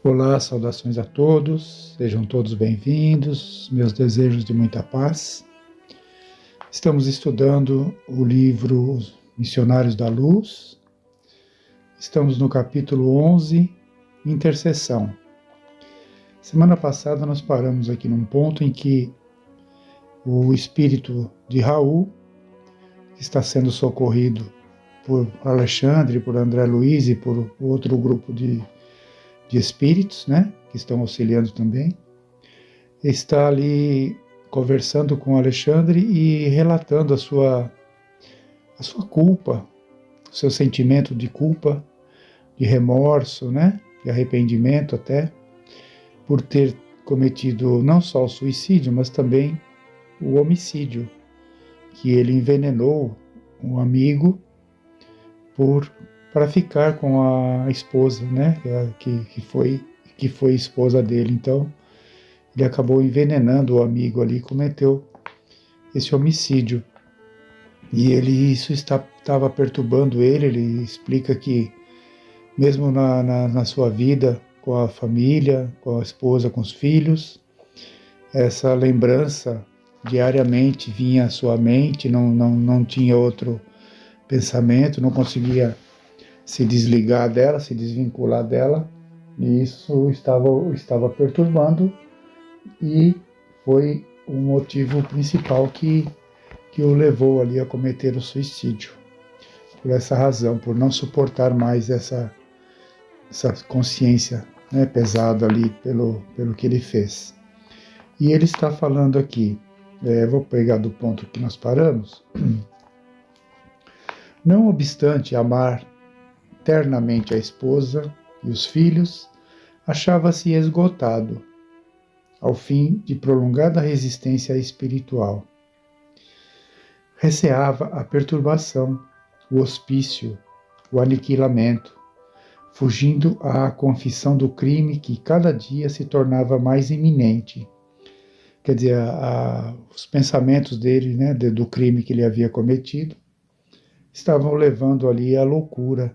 Olá, saudações a todos, sejam todos bem-vindos, meus desejos de muita paz. Estamos estudando o livro Missionários da Luz, estamos no capítulo 11, Intercessão. Semana passada nós paramos aqui num ponto em que o espírito de Raul está sendo socorrido por Alexandre, por André Luiz e por outro grupo de espíritos, né, que estão auxiliando também, está ali conversando com Alexandre e relatando a sua culpa, o seu sentimento de culpa, de remorso, né, de arrependimento até, por ter cometido não só o suicídio, mas também o homicídio, que ele envenenou um amigo para ficar com a esposa, né, que foi esposa dele. Então, ele acabou envenenando o amigo ali, cometeu esse homicídio. E isso estava perturbando ele explica que, mesmo na sua vida, com a família, com a esposa, com os filhos, essa lembrança diariamente vinha à sua mente, não tinha outro pensamento, não conseguia se desligar dela, se desvincular dela, e isso estava perturbando, e foi o motivo principal que o levou ali a cometer o suicídio. Por essa razão, por não suportar mais essa consciência, né, pesada ali pelo que ele fez. E ele está falando aqui, vou pegar do ponto que nós paramos. Não obstante amar eternamente a esposa e os filhos, achava-se esgotado, ao fim de prolongada resistência espiritual. Receava a perturbação, o hospício, o aniquilamento, fugindo à confissão do crime que cada dia se tornava mais iminente. Quer dizer, os pensamentos dele, né, do crime que ele havia cometido, estavam levando ali à loucura,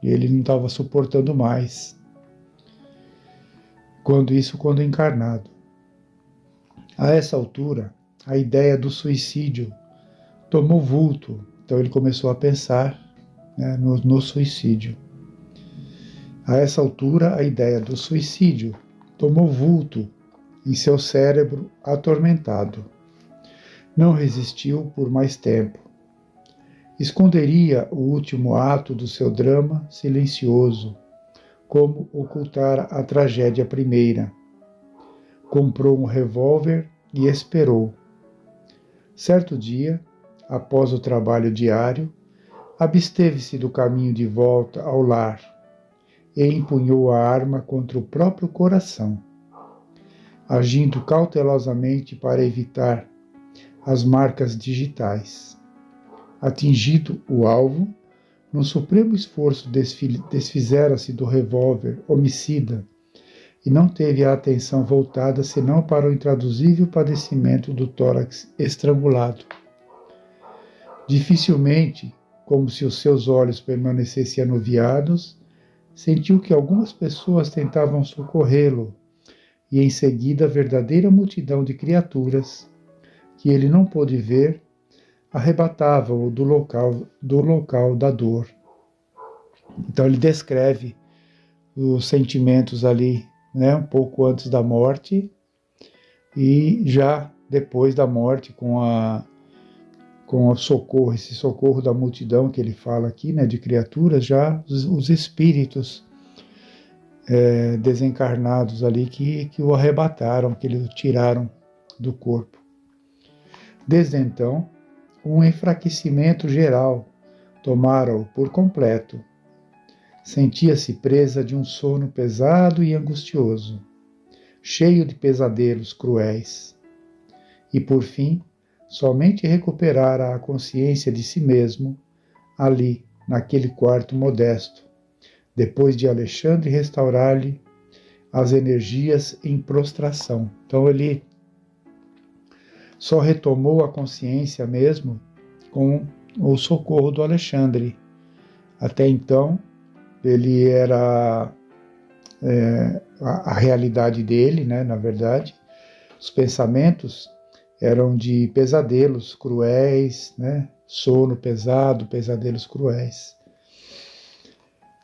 e ele não estava suportando mais. Quando encarnado. A essa altura, a ideia do suicídio tomou vulto, então ele começou a pensar, né, no suicídio. A essa altura, a ideia do suicídio tomou vulto em seu cérebro atormentado. Não resistiu por mais tempo. Esconderia o último ato do seu drama silencioso, como ocultara a tragédia primeira. Comprou um revólver e esperou. Certo dia, após o trabalho diário, absteve-se do caminho de volta ao lar e empunhou a arma contra o próprio coração, agindo cautelosamente para evitar as marcas digitais. Atingido o alvo, no supremo esforço desfizera-se do revólver homicida e não teve a atenção voltada senão para o intraduzível padecimento do tórax estrangulado. Dificilmente, como se os seus olhos permanecessem anuviados, sentiu que algumas pessoas tentavam socorrê-lo, e em seguida a verdadeira multidão de criaturas, que ele não pôde ver, arrebatavam-o do local da dor. Então ele descreve os sentimentos ali, né, um pouco antes da morte, e já depois da morte, com o socorro, esse socorro da multidão que ele fala aqui, né, de criaturas, já os espíritos desencarnados ali que o arrebataram, que o tiraram do corpo. Desde então, um enfraquecimento geral tomara-o por completo. Sentia-se presa de um sono pesado e angustioso, cheio de pesadelos cruéis. E, por fim, somente recuperara a consciência de si mesmo, ali, naquele quarto modesto, depois de Alexandre restaurar-lhe as energias em prostração. Então ele só retomou a consciência mesmo com o socorro do Alexandre. Até então, ele era a realidade dele, né, na verdade. Os pensamentos eram de pesadelos cruéis, né, sono pesado, pesadelos cruéis.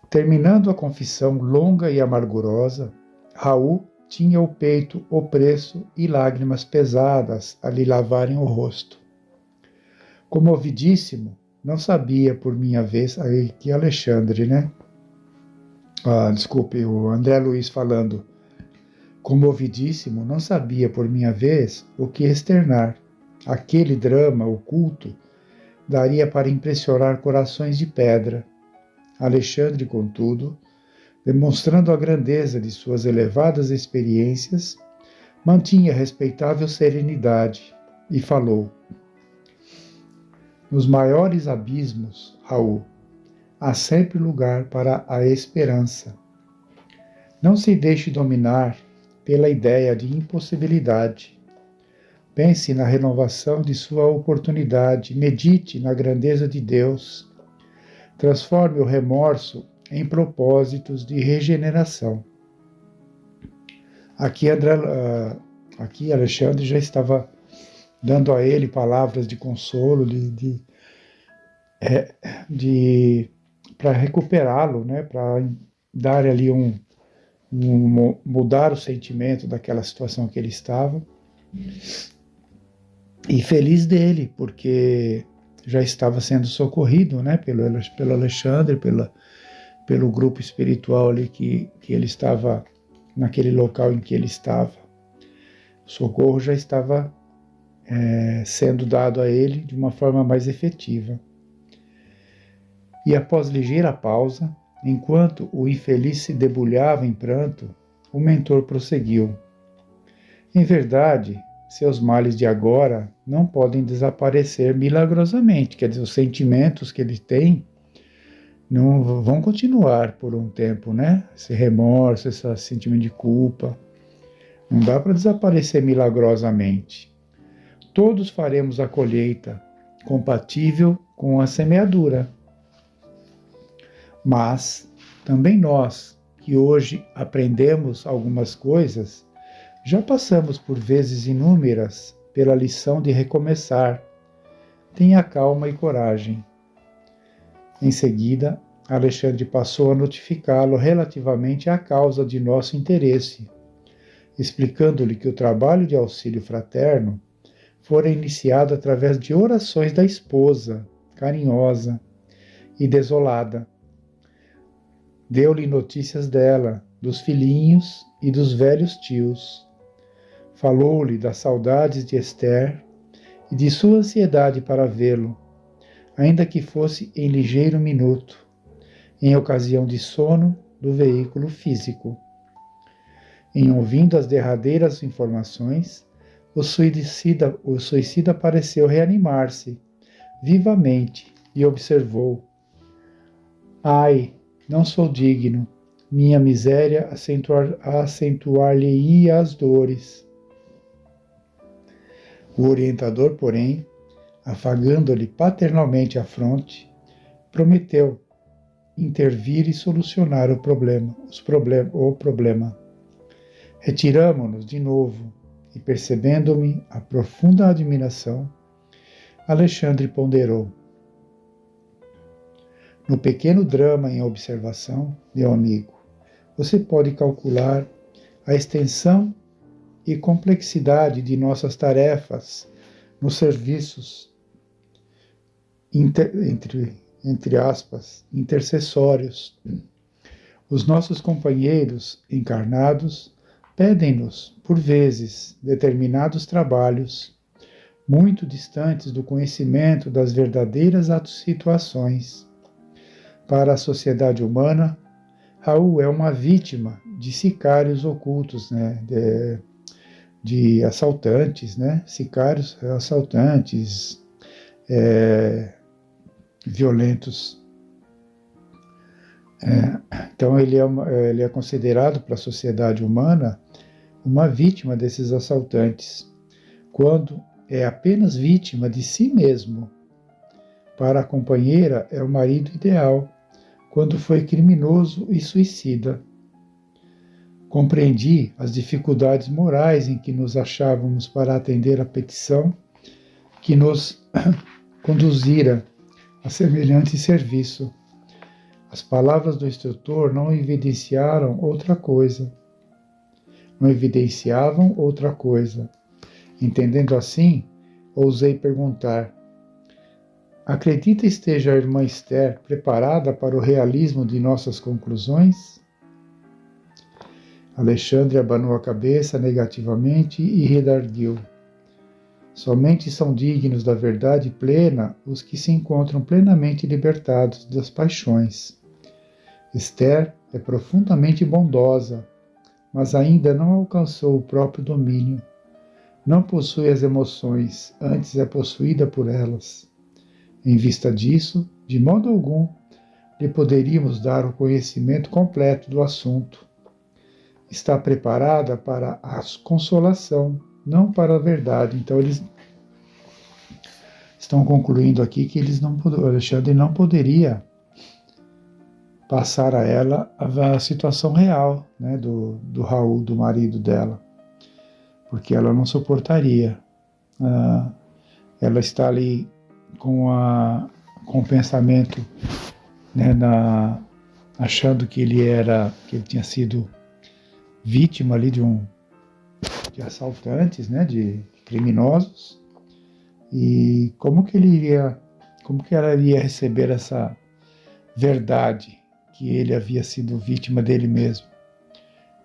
Terminando a confissão longa e amargurosa, Raul tinha o peito opresso e lágrimas pesadas a lhe lavarem o rosto. Comovidíssimo, não sabia por minha vez, aí que Alexandre, né? Desculpe, o André Luiz falando. Comovidíssimo, não sabia por minha vez o que externar. Aquele drama oculto daria para impressionar corações de pedra. Alexandre, contudo, demonstrando a grandeza de suas elevadas experiências, mantinha respeitável serenidade e falou: nos maiores abismos, Raul, há sempre lugar para a esperança. Não se deixe dominar pela ideia de impossibilidade. Pense na renovação de sua oportunidade, medite na grandeza de Deus. Transforme o remorso em propósitos de regeneração. Aqui Alexandre já estava dando a ele palavras de consolo, para recuperá-lo, né, para dar ali mudar o sentimento daquela situação que ele estava. E feliz dele, porque já estava sendo socorrido, né, pelo Alexandre, pelo grupo espiritual ali que ele estava, naquele local em que ele estava. O socorro já estava sendo dado a ele de uma forma mais efetiva. E após ligeira pausa, enquanto o infeliz se debulhava em pranto, o mentor prosseguiu. Em verdade, seus males de agora não podem desaparecer milagrosamente, quer dizer, os sentimentos que ele tem não vão continuar por um tempo, né? Esse remorso, esse sentimento de culpa, não dá para desaparecer milagrosamente. Todos faremos a colheita compatível com a semeadura. Mas também nós, que hoje aprendemos algumas coisas, já passamos por vezes inúmeras pela lição de recomeçar. Tenha calma e coragem. Em seguida, Alexandre passou a notificá-lo relativamente à causa de nosso interesse, explicando-lhe que o trabalho de auxílio fraterno fora iniciado através de orações da esposa, carinhosa e desolada. Deu-lhe notícias dela, dos filhinhos e dos velhos tios. Falou-lhe das saudades de Esther e de sua ansiedade para vê-lo, ainda que fosse em ligeiro minuto, em ocasião de sono do veículo físico. Em ouvindo as derradeiras informações, o suicida pareceu reanimar-se vivamente e observou: ai, não sou digno, minha miséria acentuar-lhe-ia as dores. O orientador, porém, afagando-lhe paternalmente a fronte, prometeu intervir e solucionar o problema. Retiramo-nos de novo e, percebendo-me a profunda admiração, Alexandre ponderou: no pequeno drama em observação, meu amigo, você pode calcular a extensão e complexidade de nossas tarefas nos serviços, entre aspas, intercessórios. Os nossos companheiros encarnados pedem-nos, por vezes, determinados trabalhos, muito distantes do conhecimento das verdadeiras situações. Para a sociedade humana, Raul é uma vítima de sicários ocultos, né? De assaltantes, né? Sicários, assaltantes, violentos. Então ele é considerado pela sociedade humana uma vítima desses assaltantes, quando é apenas vítima de si mesmo. Para a companheira é o marido ideal, quando foi criminoso e suicida. Compreendi as dificuldades morais em que nos achávamos para atender à petição que nos conduzira a semelhante serviço. As palavras do instrutor não evidenciavam outra coisa. Entendendo assim, ousei perguntar: acredita esteja a irmã Esther preparada para o realismo de nossas conclusões? Alexandre abanou a cabeça negativamente e redarguiu: somente são dignos da verdade plena os que se encontram plenamente libertados das paixões. Esther é profundamente bondosa, mas ainda não alcançou o próprio domínio. Não possui as emoções, antes é possuída por elas. Em vista disso, de modo algum, lhe poderíamos dar o conhecimento completo do assunto. Está preparada para a consolação, não para a verdade. Então eles estão concluindo aqui que Alexandre não poderia passar a ela a situação real, né, do Raul, do marido dela, porque ela não suportaria. Ela está ali com o pensamento, né, achando que ele tinha sido vítima ali de assaltantes, né, de criminosos, e como que ela iria receber essa verdade que ele havia sido vítima dele mesmo.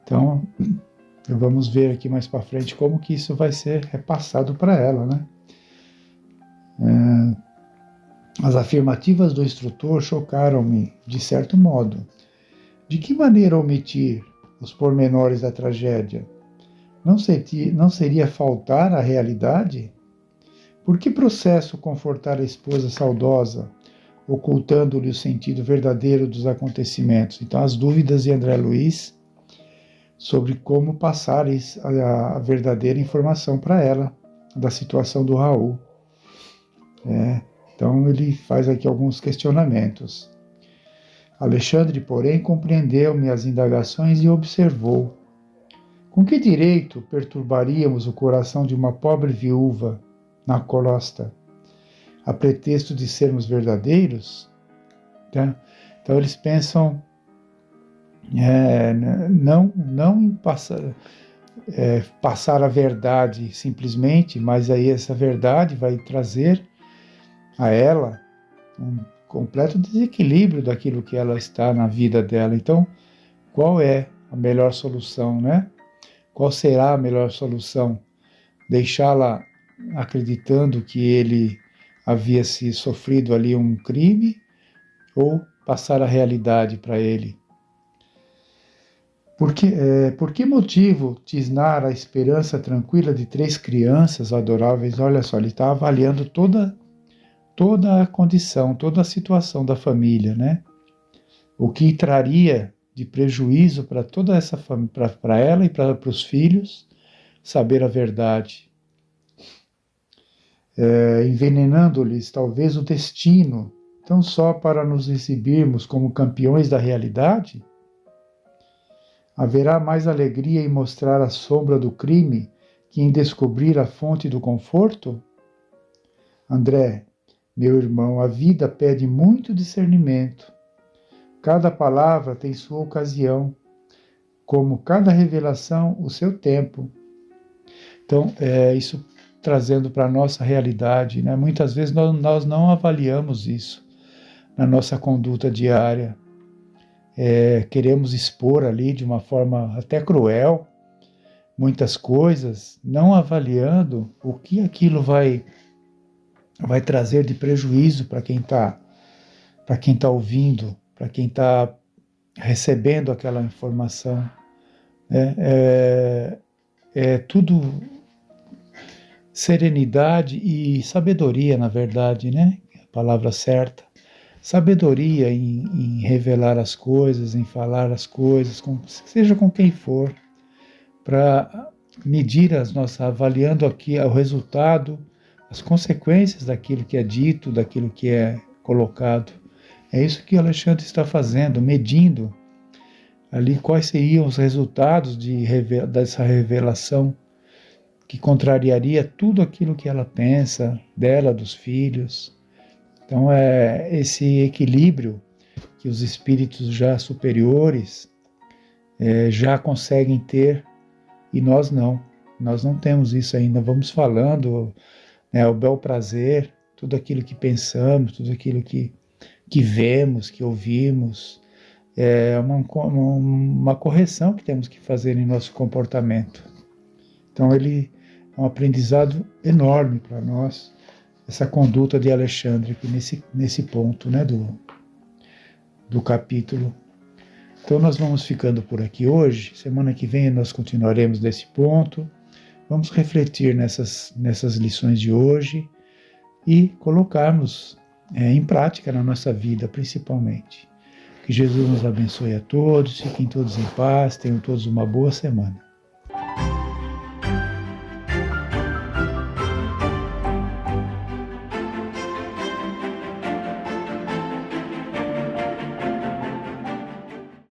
Então, vamos ver aqui mais para frente como que isso vai ser repassado para ela, né? As afirmativas do instrutor chocaram-me, de certo modo. De que maneira omitir os pormenores da tragédia? Não seria faltar à realidade? Por que processo confortar a esposa saudosa, ocultando-lhe o sentido verdadeiro dos acontecimentos? Então, as dúvidas de André Luiz sobre como passar a verdadeira informação para ela da situação do Raul. Então, ele faz aqui alguns questionamentos. Alexandre, porém, compreendeu minhas indagações e observou: com que direito perturbaríamos o coração de uma pobre viúva na costa, a pretexto de sermos verdadeiros? Tá? Então eles pensam não em passar a verdade simplesmente, mas aí essa verdade vai trazer a ela um completo desequilíbrio daquilo que ela está na vida dela. Então, qual é a melhor solução, né? Qual será a melhor solução? Deixá-la acreditando que ele havia se sofrido ali um crime ou passar a realidade para ele? Por que motivo tisnar a esperança tranquila de 3 crianças adoráveis? Olha só, ele está avaliando toda a condição, toda a situação da família, né? O que traria de prejuízo para toda essa família, para ela e para os filhos, saber a verdade. Envenenando-lhes talvez o destino, tão só para nos exibirmos como campeões da realidade? Haverá mais alegria em mostrar a sombra do crime que em descobrir a fonte do conforto? André, meu irmão, a vida pede muito discernimento. Cada palavra tem sua ocasião, como cada revelação o seu tempo. Então, isso trazendo para a nossa realidade, né? Muitas vezes nós não avaliamos isso na nossa conduta diária. Queremos expor ali de uma forma até cruel muitas coisas, não avaliando o que aquilo vai trazer de prejuízo para quem está ouvindo, para quem está recebendo aquela informação. É tudo serenidade e sabedoria, na verdade, né? A palavra certa. Sabedoria em revelar as coisas, em falar as coisas, seja com quem for, para medir avaliando aqui o resultado, as consequências daquilo que é dito, daquilo que é colocado. É isso que Alexandre está fazendo, medindo ali quais seriam os resultados dessa revelação que contrariaria tudo aquilo que ela pensa dela, dos filhos. Então é esse equilíbrio que os espíritos já superiores já conseguem ter e nós não temos isso ainda. Vamos falando, né, o bel prazer, tudo aquilo que pensamos, tudo aquilo que vemos, que ouvimos, é uma correção que temos que fazer em nosso comportamento. Então ele é um aprendizado enorme para nós, essa conduta de Alexandre aqui nesse ponto, né, do capítulo. Então nós vamos ficando por aqui hoje. Semana que vem nós continuaremos nesse ponto. Vamos refletir nessas lições de hoje e colocarmos em prática na nossa vida, principalmente. Que Jesus nos abençoe a todos, fiquem todos em paz, tenham todos uma boa semana.